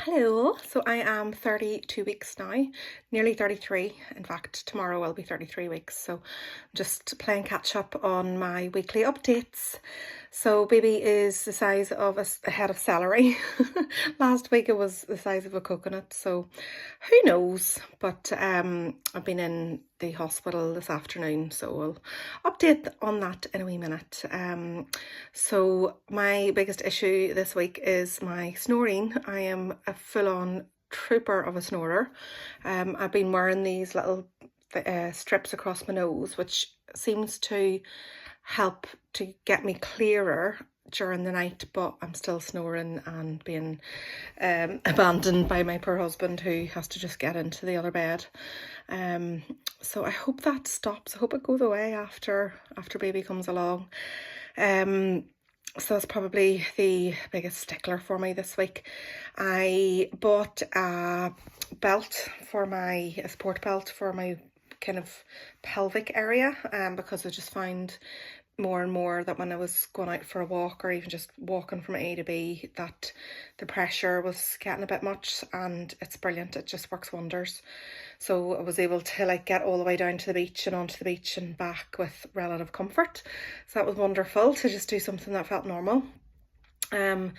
Hello, so I am 32 weeks now, nearly 33. In fact, tomorrow will be 33 weeks. So just playing catch up on my weekly updates. So baby is the size of a head of celery. Last week it was the size of a coconut, so who knows? But I've been in the hospital this afternoon, so we'll update on that in a wee minute. So my biggest issue this week is my snoring. I am a full-on trooper of a snorer. I've been wearing these little strips across my nose, which seems to help to get me clearer during the night, but I'm still snoring and being abandoned by my poor husband, who has to just get into the other bed. So I hope that stops. I hope it goes away after baby comes along. So that's probably the biggest stickler for me this week. I bought a sport belt for my kind of pelvic area, because I just find more and more that when I was going out for a walk or even just walking from A to B, that the pressure was getting a bit much, and it's brilliant. It just works wonders. So I was able to get all the way down to the beach and onto the beach and back with relative comfort. So that was wonderful to just do something that felt normal. And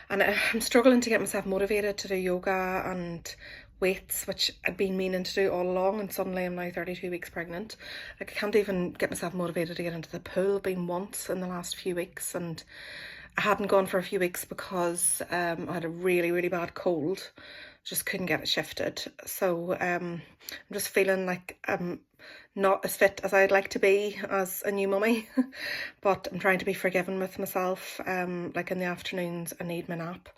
I'm struggling to get myself motivated to do yoga and weights, which I'd been meaning to do all along, and suddenly I'm now 32 weeks pregnant. I can't even get myself motivated to get into the pool. Been once in the last few weeks, and I hadn't gone for a few weeks because I had a really, really bad cold. Just couldn't get it shifted. So I'm just feeling like I'm not as fit as I'd like to be as a new mummy, but I'm trying to be forgiving with myself. Like in the afternoons I need my nap,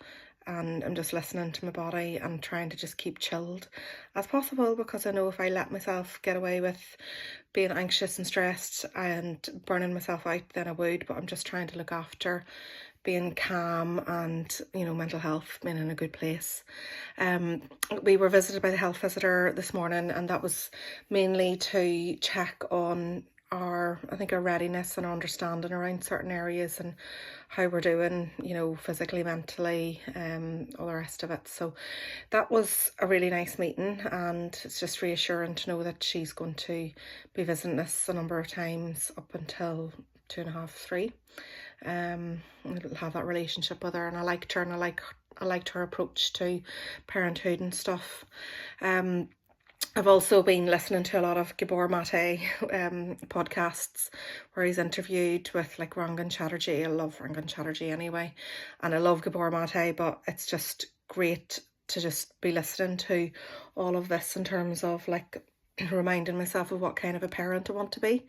and I'm just listening to my body and trying to just keep chilled as possible, because I know if I let myself get away with being anxious and stressed and burning myself out, then I would. But I'm just trying to look after being calm and, mental health, being in a good place. We were visited by the health visitor this morning, and that was mainly to check on our readiness and our understanding around certain areas and how we're doing, physically, mentally, all the rest of it. So that was a really nice meeting, and it's just reassuring to know that she's going to be visiting us a number of times up until 2.5, 3. I'll have that relationship with her, and I liked her, and I liked her approach to parenthood and stuff. I've also been listening to a lot of Gabor Mate podcasts where he's interviewed with Rangan Chatterjee. I love Rangan Chatterjee anyway, and I love Gabor Mate, but it's just great to just be listening to all of this in terms of reminding myself of what kind of a parent I want to be.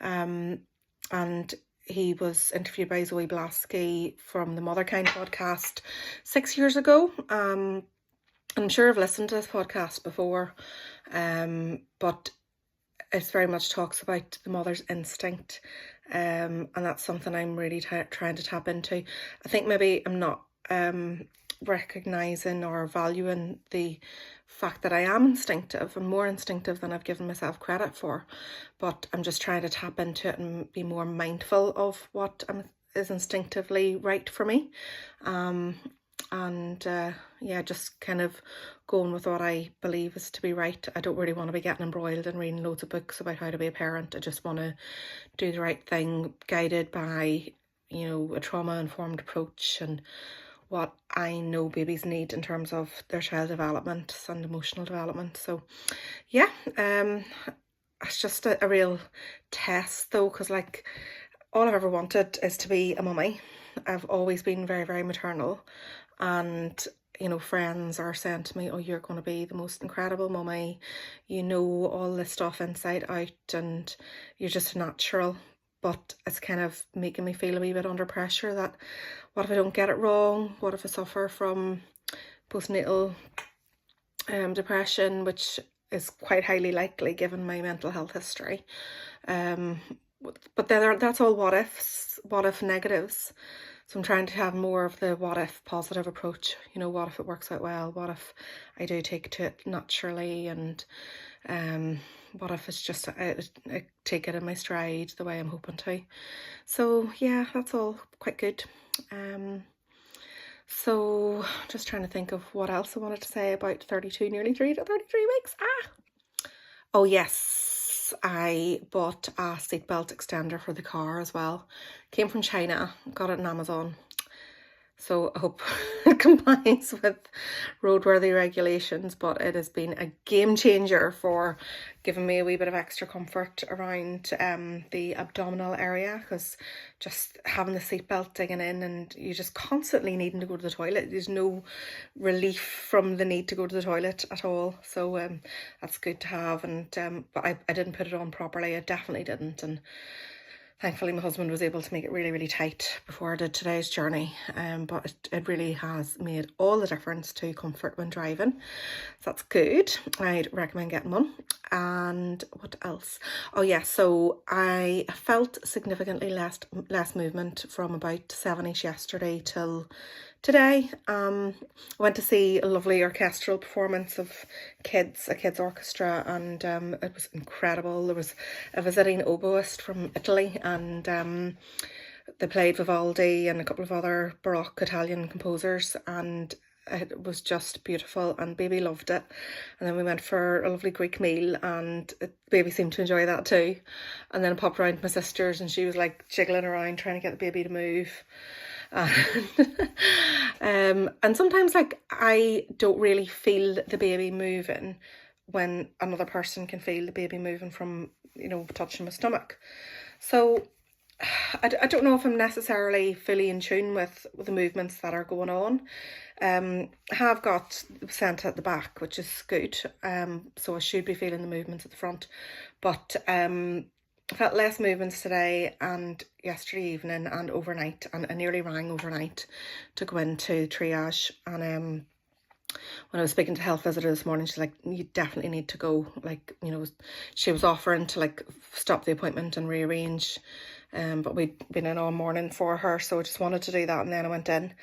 And he was interviewed by Zoe Blaski from the Motherkind podcast 6 years ago. I'm sure I've listened to this podcast before, but it very much talks about the mother's instinct, and that's something I'm really trying to tap into. I think maybe I'm not recognising or valuing the fact that I am instinctive. I'm more instinctive than I've given myself credit for, but I'm just trying to tap into it and be more mindful of what is instinctively right for me. Just kind of going with what I believe is to be right. I don't really want to be getting embroiled and reading loads of books about how to be a parent. I just want to do the right thing, guided by, a trauma-informed approach and what I know babies need in terms of their child development and emotional development. So yeah, it's just a real test though, because all I've ever wanted is to be a mummy. I've always been very, very maternal, and friends are saying to me, oh, you're going to be the most incredible mummy, all this stuff inside out, and you're just natural. But it's kind of making me feel a wee bit under pressure that what if I don't get it wrong? What if I suffer from postnatal depression, which is quite highly likely given my mental health history. But then that's all what ifs, what if negatives. So I'm trying to have more of the what if positive approach. What if it works out well? What if I do take to it naturally? And what if it's just I take it in my stride the way I'm hoping to. So yeah, that's all quite good. So just trying to think of what else I wanted to say about 32, nearly 33 weeks. Oh yes, I bought a seatbelt extender for the car as well. Came from China, got it on Amazon. So I hope it complies with roadworthy regulations, but it has been a game changer for giving me a wee bit of extra comfort around the abdominal area, because just having the seatbelt digging in and you just constantly needing to go to the toilet. There's no relief from the need to go to the toilet at all. So that's good to have. And but I didn't put it on properly. I definitely didn't. And thankfully, my husband was able to make it really, really tight before I did today's journey. But it really has made all the difference to comfort when driving. So that's good. I'd recommend getting one. And what else? Oh yeah, so I felt significantly less movement from about 7ish yesterday till today. I went to see a lovely orchestral performance of a kids orchestra, and it was incredible. There was a visiting oboist from Italy, and they played Vivaldi and a couple of other Baroque Italian composers, and it was just beautiful, and baby loved it. And then we went for a lovely Greek meal, and baby seemed to enjoy that too. And then I popped around to my sister's, and she was like jiggling around trying to get the baby to move. And sometimes like I don't really feel the baby moving when another person can feel the baby moving from, touching my stomach. So I don't know if I'm necessarily fully in tune with the movements that are going on. I have got the placenta at the back, which is good. So I should be feeling the movements at the front, but I felt less movements today and yesterday evening and overnight, and I nearly rang overnight to go into triage. And when I was speaking to health visitor this morning, she's like, you definitely need to go. Like, she was offering to like stop the appointment and rearrange, but we'd been in all morning for her, so I just wanted to do that. And then I went in,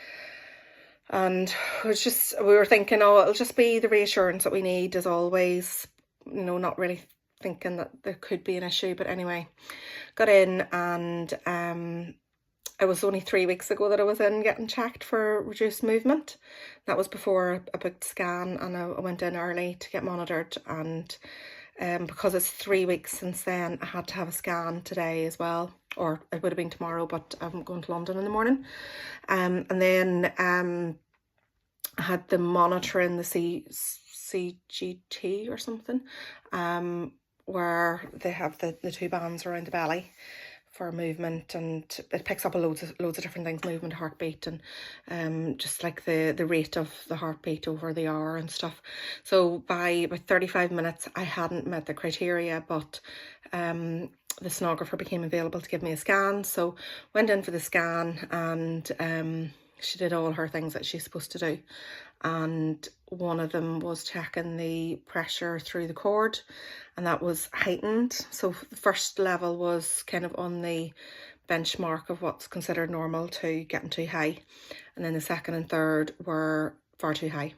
and we were thinking, oh, it'll just be the reassurance that we need as always, not really thinking that there could be an issue. But anyway, got in, and it was only 3 weeks ago that I was in getting checked for reduced movement. That was before a big scan, and I went in early to get monitored. And because it's 3 weeks since then, I had to have a scan today as well, or it would have been tomorrow, but I'm going to London in the morning. And then I had the monitor in the CGT or something, where they have the two bands around the belly for movement, and it picks up loads of different things, movement, heartbeat, and just like the rate of the heartbeat over the hour and stuff. So by about 35 minutes I hadn't met the criteria, but the sonographer became available to give me a scan. So went in for the scan, and she did all her things that she's supposed to do, and one of them was checking the pressure through the cord, and that was heightened. So the first level was kind of on the benchmark of what's considered normal to getting too high, and then the second and third were far too high.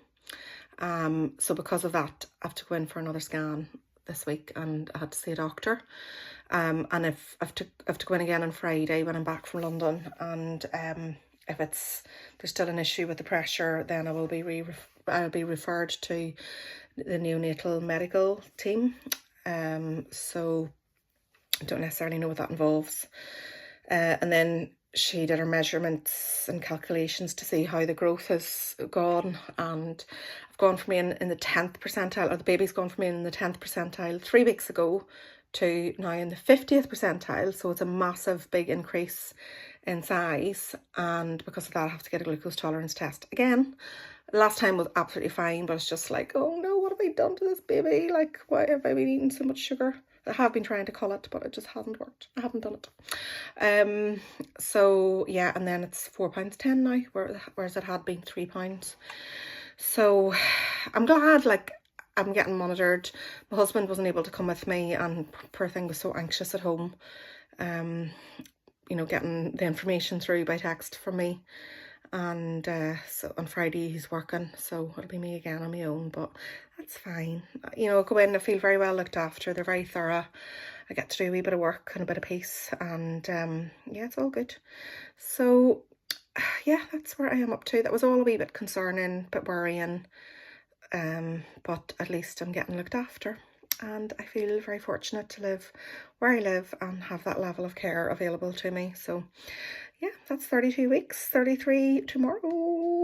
So because of that, I have to go in for another scan this week, and I had to see a doctor. And I have to go in again on Friday when I'm back from London, and if there's still an issue with the pressure, then I will be referred to the neonatal medical team. So I don't necessarily know what that involves. And then she did her measurements and calculations to see how the growth has gone, and I've gone from being in the 10th percentile, or the baby's gone from being in the 10th percentile 3 weeks ago to now in the 50th percentile. So it's a massive big increase in size, and because of that I have to get a glucose tolerance test again. Last time was absolutely fine, but it's just like, oh no, what have I done to this baby? Like, why have I been eating so much sugar? I have been trying to cull it, but it just hasn't worked. I haven't done it. So yeah, and then it's £4.10 now, whereas it had been £3. So I'm glad, like, I'm getting monitored. My husband wasn't able to come with me, and poor thing was so anxious at home, getting the information through by text from me. And so on Friday he's working, so it'll be me again on my own, but that's fine. I go in, I feel very well looked after. They're very thorough. I get to do a wee bit of work and a bit of peace, and yeah, it's all good. So yeah, that's where I am up to. That was all a wee bit concerning, but worrying, but at least I'm getting looked after. And I feel very fortunate to live where I live and have that level of care available to me. So yeah, that's 32 weeks, 33 tomorrow.